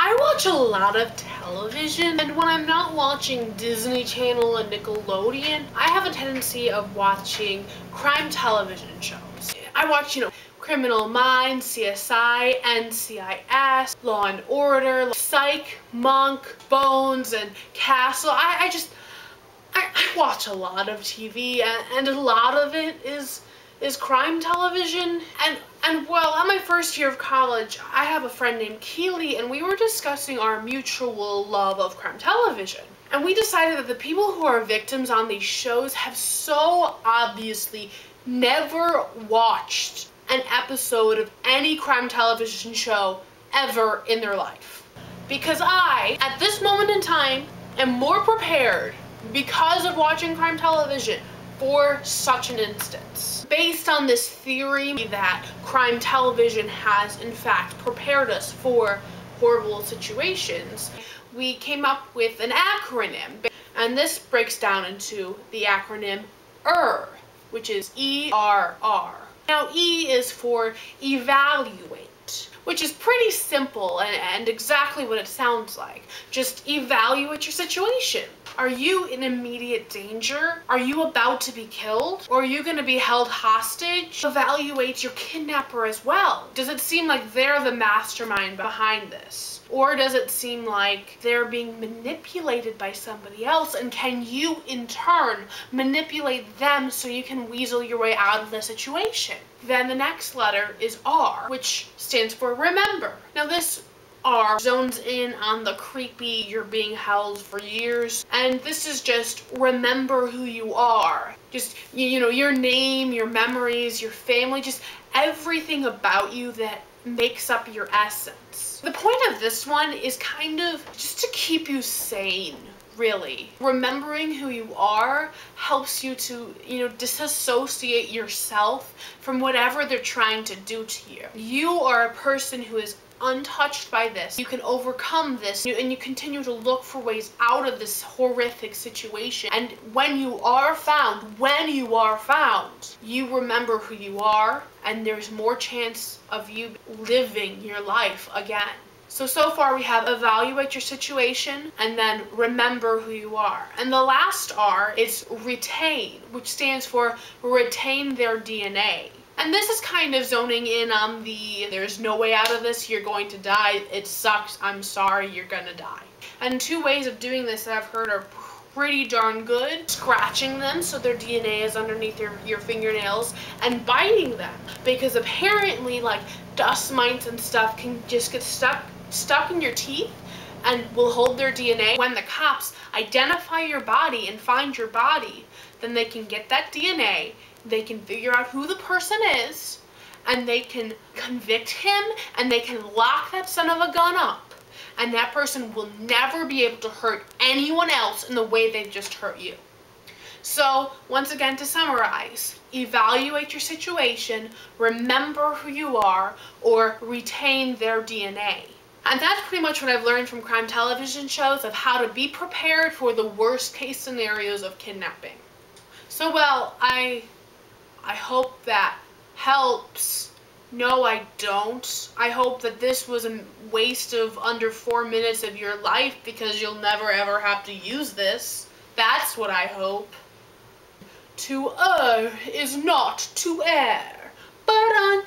I watch a lot of television, and when I'm not watching Disney Channel and Nickelodeon, I have a tendency of watching crime television shows. I watch, Criminal Minds, CSI, NCIS, Law and Order, Psych, Monk, Bones, and Castle. I watch a lot of TV, and a lot of it is crime television. And well, at my first year of college, I have a friend named Keely, and we were discussing our mutual love of crime television. And we decided that the people who are victims on these shows have so obviously never watched an episode of any crime television show ever in their life. Because I, at this moment in time, am more prepared because of watching crime television for such an instance. Based on this theory that crime television has in fact prepared us for horrible situations, we came up with an acronym, and this breaks down into the acronym which is ERR. Now, E is for evaluate, which is pretty simple and exactly what it sounds like. Just evaluate your situation. Are you in immediate danger? Are you about to be killed? Or are you going to be held hostage? Evaluate your kidnapper as well. Does it seem like they're the mastermind behind this? Or does it seem like they're being manipulated by somebody else, and can you in turn manipulate them so you can weasel your way out of the situation? Then the next letter is R, which stands for remember. Now this R zones in on the creepy you're being held for years, and this is just remember who you are. Just, your name, your memories, your family, just everything about you that makes up your essence. The point of this one is kind of just to keep you sane, really. Remembering who you are helps you to, disassociate yourself from whatever they're trying to do to you. You are a person who is untouched by this. You can overcome this, and you continue to look for ways out of this horrific situation. And when you are found, you remember who you are, and there's more chance of you living your life again. So far we have evaluate your situation, and then remember who you are. And the last R is retain, which stands for retain their DNA. And this is kind of zoning in on the there's no way out of this, you're going to die, it sucks, I'm sorry, you're gonna die. And two ways of doing this that I've heard are pretty darn good. Scratching them so their DNA is underneath your fingernails, and biting them. Because apparently, like, dust mites and stuff can just get stuck in your teeth and will hold their DNA. When the cops identify your body and find your body, then they can get that DNA, they can figure out who the person is, and they can convict him, and they can lock that son of a gun up, and that person will never be able to hurt anyone else in the way they've just hurt you. So, once again, to summarize, evaluate your situation, remember who you are, or retain their DNA. And that's pretty much what I've learned from crime television shows of how to be prepared for the worst case scenarios of kidnapping. So, well, I hope that helps. No, I don't. I hope that this was a waste of under 4 minutes of your life because you'll never ever have to use this. That's what I hope. To err is not to err. But